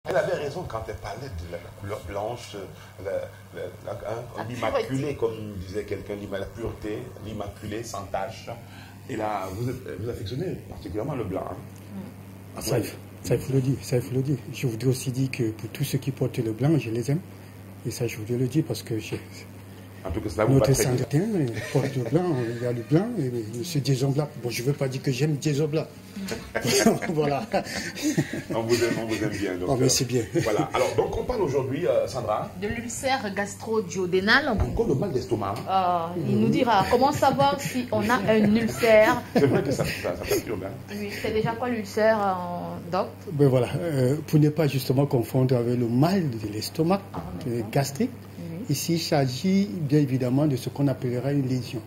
Elle avait raison quand elle parlait de la couleur blanche, l'immaculé, comme disait quelqu'un, la pureté, l'immaculé sans tache. Et là, vous affectionnez particulièrement le blanc. Hein. Ça, il faut le dire, ça, il faut le dire. Je voudrais aussi dire que pour tous ceux qui portent le blanc, je les aime. Et ça, je voudrais le dire parce que en tout cas, cela vous notre Saint-Martin porte le blanc, il y a le blanc, et M. Jason Black. Bon, je ne veux pas dire que j'aime Jason Black. Voilà. On vous aime bien. Donc, oh, mais c'est bien. Voilà. Alors, donc, on parle aujourd'hui, Sandra, de l'ulcère gastro-duodénal. Encore le mal d'estomac. Il nous dira comment savoir si on a un ulcère. C'est vrai que ça perturbe. Hein. Oui, c'est déjà quoi l'ulcère, Doc? Ben voilà, pour ne pas justement confondre avec le mal de l'estomac, gastrique, ici il s'agit bien évidemment de ce qu'on appellera une lésion.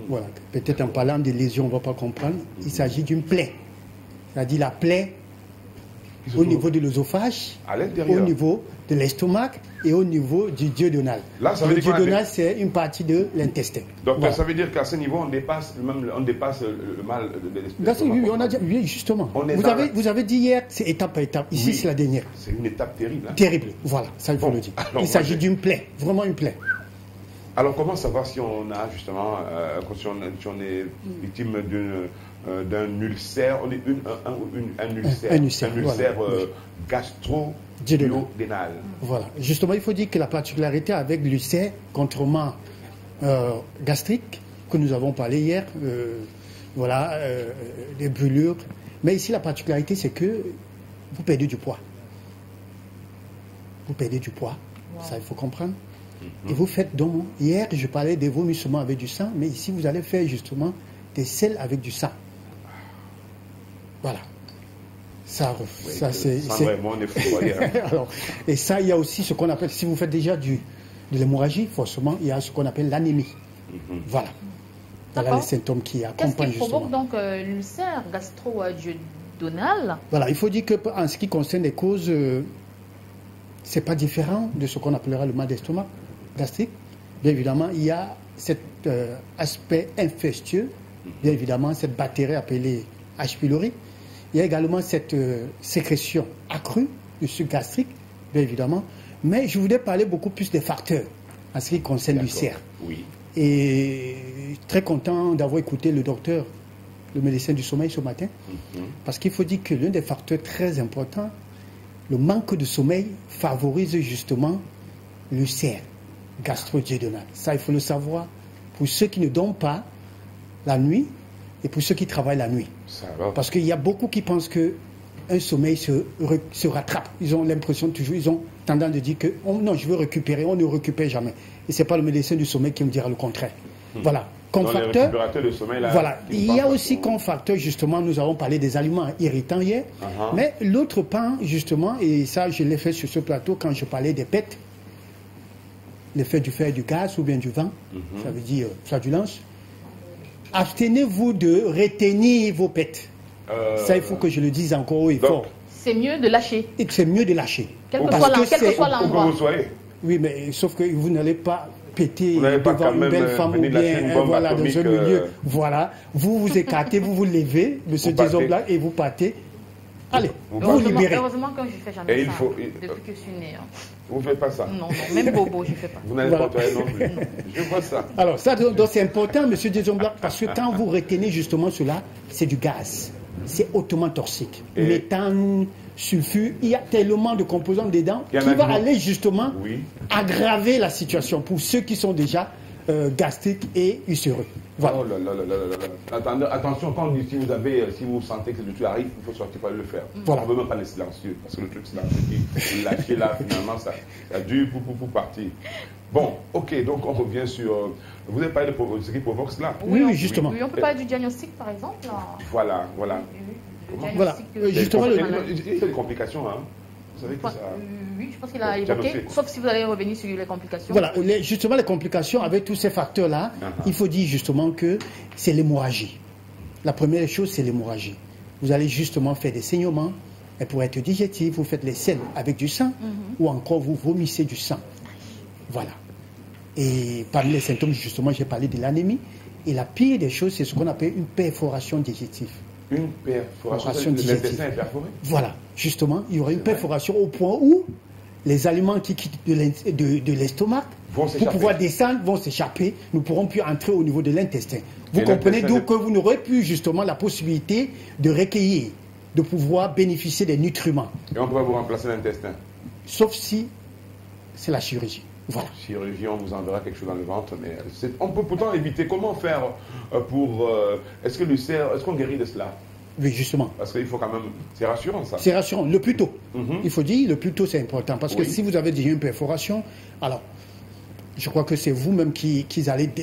Voilà, peut-être en parlant de lésion, on ne va pas comprendre. Il s'agit d'une plaie. C'est-à-dire la plaie au niveau de l'œsophage, au niveau de l'estomac et au niveau du duodénal. Le duodénal, c'est une partie de l'intestin. Donc voilà. Ça veut dire qu'à ce niveau, on dépasse le mal de l'estomac. Oui, justement. Vous avez dit hier, c'est étape par étape. Ici, c'est la dernière. C'est une étape terrible. Hein. Terrible, voilà, ça il faut le dire. Il s'agit d'une plaie, vraiment une plaie. Alors, comment savoir si on a justement, si on est victime d'un ulcère, on est un ulcère voilà. Gastro-duodénal. Voilà. Justement, il faut dire que la particularité avec l'ulcère, contrairement gastrique, que nous avons parlé hier, voilà, des brûlures. Mais ici, la particularité, c'est que vous perdez du poids. Vous perdez du poids, ça il faut comprendre. Et vous faites donc, hier je parlais des vomissements avec du sang, mais ici vous allez faire justement des selles avec du sang. Voilà. Ça c'est. Vraiment, on est fou. Alors, et ça, il y a aussi ce qu'on appelle, si vous faites déjà de l'hémorragie, forcément, il y a ce qu'on appelle l'anémie. Voilà. Voilà les symptômes qui accompagnent justement. Qu'est-ce qui provoque donc l'ulcère gastro-duodénal? Voilà, il faut dire qu'en ce qui concerne les causes, c'est pas différent de ce qu'on appellera le mal d'estomac gastrique. Bien évidemment, il y a cet aspect infectieux, bien évidemment, cette bactérie appelée H. pylori. Il y a également cette sécrétion accrue du sucre gastrique, bien évidemment. Mais je voudrais parler beaucoup plus des facteurs en ce qui concerne l'ulcère. Oui. Et très content d'avoir écouté le docteur, le médecin du sommeil ce matin, parce qu'il faut dire que l'un des facteurs très importants, le manque de sommeil favorise justement l'ulcère gastro-duodénal. Ça, il faut le savoir pour ceux qui ne dorment pas la nuit et pour ceux qui travaillent la nuit. Parce qu'il y a beaucoup qui pensent qu'un sommeil se rattrape. Ils ont l'impression toujours, ils ont tendance de dire que non, je veux récupérer, on ne récupère jamais. Et ce n'est pas le médecin du sommeil qui me dira le contraire. Voilà. Comme facteur, de sommeil, là, voilà. Il y a aussi comme facteur, justement, nous avons parlé des aliments irritants hier, mais l'autre pan, justement, et ça je l'ai fait sur ce plateau quand je parlais des pets, l'effet du fer, du gaz ou bien du vent, ça veut dire flatulence. Abstenez-vous de retenir vos pets. Ça, il faut que je le dise encore haut et fort. C'est mieux de lâcher. C'est mieux de lâcher. Quel que soit l'endroit. Oui, mais sauf que vous n'allez pas péter devant une belle femme ou bien voilà, dans un milieu. Voilà, vous écartez, vous vous levez, monsieur Jason Black, et vous partez. Allez, vous libérez. Heureusement que je ne fais jamais ça depuis que je suis née. Vous ne faites pas ça? Non, même Bobo, je ne fais pas. Vous n'allez pas travailler non plus. Je vois ça. Alors, ça, donc c'est important, monsieur Jason Black, parce que quand vous retenez justement cela, c'est du gaz. C'est hautement toxique. Méthane, sulfure, il y a tellement de composants dedans qui va aller justement aggraver la situation pour ceux qui sont déjà gastriques et ulcéreux. Voilà. Oh là là là là là. Attendez, attention, quand si vous sentez que le truc arrive, il faut sortir, il faut le faire. Voilà. On ne veut même pas les silencieux, parce que le truc silencieux qui lâcher là, finalement, ça dure pour partir. Bon, ok, donc on revient sur... Vous avez parlé de ce qui provoque cela? Oui, justement. Oui, on peut parler du diagnostic, par exemple. Voilà. Voilà, justement, il y a des complications, hein. Vous savez que ça... Oui, je pense qu'il a évoqué, sauf si vous allez revenir sur les complications. Voilà, justement les complications avec tous ces facteurs-là, il faut dire justement que c'est l'hémorragie. La première chose, c'est l'hémorragie. Vous allez justement faire des saignements, et pour être digestif, vous faites les selles avec du sang, ou encore vous vomissez du sang. Voilà. Et parmi les symptômes, justement, j'ai parlé de l'anémie, et la pire des choses, c'est ce qu'on appelle une perforation digestive. Une perforation digestive. L'intestin est perforé? Voilà. justement, il y aura une perforation au point où les aliments qui quittent de l'estomac, pour pouvoir descendre, vont s'échapper. Nous ne pourrons plus entrer au niveau de l'intestin. Vous comprenez donc que vous n'aurez plus justement la possibilité de recueillir, de pouvoir bénéficier des nutriments. Et on pourrait vous remplacer l'intestin? Sauf si c'est la chirurgie. Voilà. Chirurgie, on vous enverra quelque chose dans le ventre, mais on peut pourtant éviter. Comment faire pour... est-ce que l'ulcère, est-ce qu'on guérit de cela? Oui, justement. Parce qu'il faut quand même... C'est rassurant, ça. C'est rassurant. Le plus tôt. Il faut dire, le plus tôt, c'est important. Parce que si vous avez déjà une perforation, alors, je crois que c'est vous-même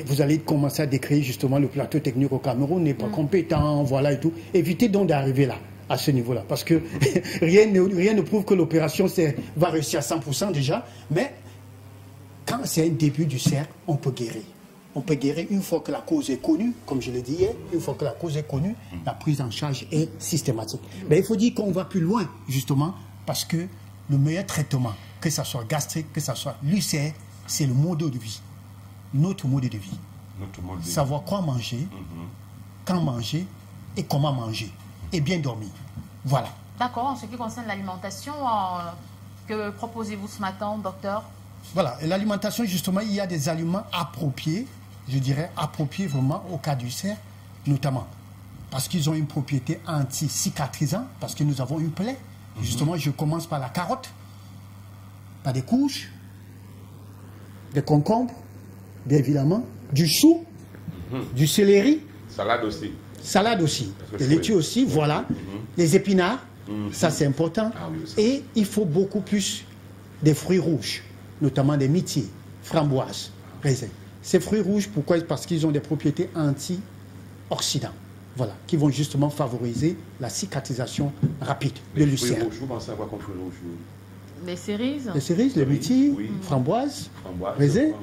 vous allez commencer à décrire justement le plateau technique au Cameroun n'est pas compétent, voilà et tout. Évitez donc d'arriver là, à ce niveau-là. Parce que rien ne prouve que l'opération va réussir à 100% déjà. Mais quand c'est un début du cercle, on peut guérir. On peut guérir une fois que la cause est connue, comme je l'ai dit hier, une fois que la cause est connue, la prise en charge est systématique. Mais il faut dire qu'on va plus loin, justement, parce que le meilleur traitement, que ce soit gastrique, que ce soit l'ulcère, c'est le mode de vie. Notre mode de vie. Savoir quoi manger, quand manger et comment manger. Et bien dormir. Voilà. D'accord. En ce qui concerne l'alimentation, que proposez-vous ce matin, docteur? Voilà. Et l'alimentation, justement, il y a des aliments appropriés, je dirais appropriés vraiment au cas d'ulcère, notamment parce qu'ils ont une propriété anti-cicatrisante, parce que nous avons une plaie. Justement, je commence par la carotte, par des courges, des concombres, bien évidemment, du chou, du céleri. Salade aussi. Salade aussi. Des laitues aussi, voilà. Les épinards, ça c'est important. Ah, oui, et il faut beaucoup plus des fruits rouges, notamment des myrtilles, framboises, raisins. Ces fruits rouges, pourquoi? Parce qu'ils ont des propriétés antioxydantes. Voilà, qui vont justement favoriser la cicatrisation rapide de l'ulcère. Vous pensez à quoi comme fruits rouges? Les cerises. Les cerises, les myrtilles, framboises, raisins.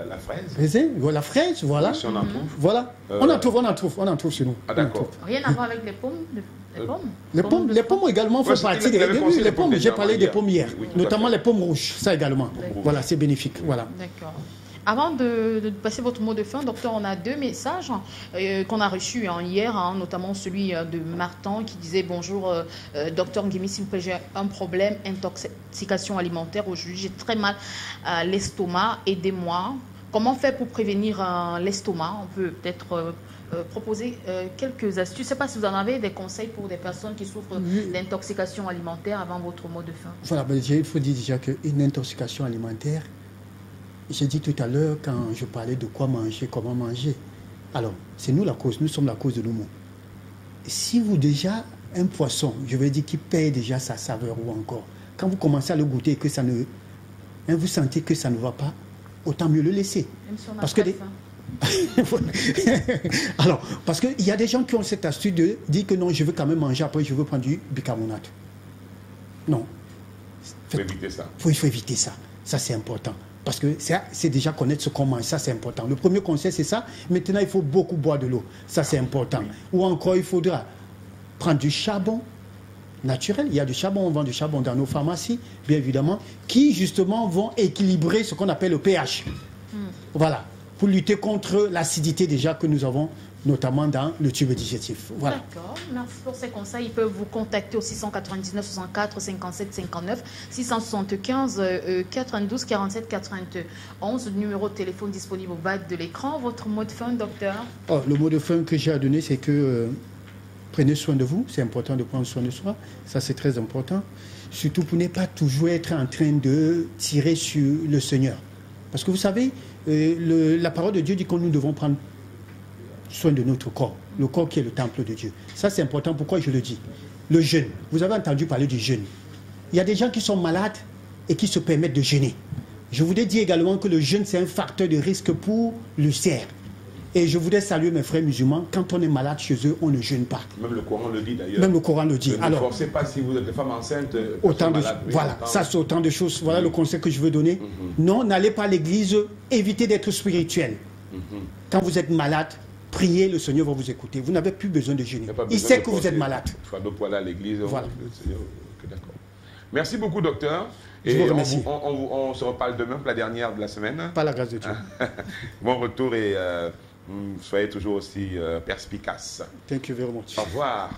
La fraise. Raisin, la fraise, voilà. Si on en trouve. Voilà. On en trouve chez nous. Ah d'accord. Rien à voir avec les pommes. Les pommes également font partie des légumes. Les pommes, j'ai parlé des pommes hier, notamment les pommes rouges, ça également. Voilà, c'est bénéfique. Voilà. D'accord. Avant de passer votre mot de fin, docteur, on a deux messages qu'on a reçus hier, notamment celui de Martin qui disait « Bonjour, docteur Nguimi, s'il vous plaît, j'ai un problème, intoxication alimentaire. Aujourd'hui, j'ai très mal à l'estomac. Aidez-moi. Comment faire pour prévenir l'estomac? On peut peut-être proposer quelques astuces. Je ne sais pas si vous en avez des conseils pour des personnes qui souffrent d'intoxication alimentaire avant votre mot de fin. Voilà, il faut dire déjà qu'une intoxication alimentaire, j'ai dit tout à l'heure quand je parlais de quoi manger, comment manger. Alors, c'est nous la cause, nous sommes la cause de nos maux. Si vous déjà, un poisson, je veux dire, qui perd déjà sa saveur ou encore, quand vous commencez à le goûter et que ça ne... vous sentez que ça ne va pas, autant mieux le laisser. Même si on a parce que alors, parce qu'il y a des gens qui ont cette astuce de dire que non, je veux quand même manger, après je veux prendre du bicarbonate. Non. Il faut éviter ça. Il faut éviter ça. Ça, c'est important. Parce que c'est déjà connaître ce qu'on mange, ça c'est important. Le premier conseil c'est ça. Maintenant il faut beaucoup boire de l'eau, ça c'est important. Ou encore il faudra prendre du charbon naturel. Il y a du charbon, on vend du charbon dans nos pharmacies, bien évidemment, qui justement vont équilibrer ce qu'on appelle le pH. Voilà, pour lutter contre l'acidité déjà que nous avons, notamment dans le tube digestif. Voilà. D'accord, merci pour ces conseils. Ils peuvent vous contacter au 699 64 57 59, 675 92 47 91, le numéro de téléphone disponible au bas de l'écran. Votre mot de fin, docteur? Le mot de fin que j'ai à donner, c'est que prenez soin de vous. C'est important de prendre soin de soi. Ça, c'est très important. Surtout pour ne pas toujours être en train de tirer sur le Seigneur. Parce que vous savez, la parole de Dieu dit que nous devons prendre soin de notre corps, le corps qui est le temple de Dieu. Ça c'est important, pourquoi je le dis? Le jeûne, vous avez entendu parler du jeûne. Il y a des gens qui sont malades et qui se permettent de jeûner. Je voudrais dire également que le jeûne c'est un facteur de risque pour l'ulcère. Et je voudrais saluer mes frères musulmans, quand on est malade chez eux, on ne jeûne pas. Même le Coran le dit d'ailleurs. Même le Coran le dit. Ne forcez pas si vous êtes des femmes enceintes. Voilà, ça c'est autant de choses. Voilà le conseil que je veux donner. Non, n'allez pas à l'église, évitez d'être spirituel. Quand vous êtes malade, priez, le Seigneur va vous écouter. Vous n'avez plus besoin de jeûner. Il sait que vous êtes malade. Il faut deux à l'église. Voilà. D'accord. Merci beaucoup, docteur. Et je vous remercie. On se reparle demain pour la dernière de la semaine. Par la grâce de Dieu. Bon retour et soyez toujours aussi perspicace. Thank you very much. Au revoir.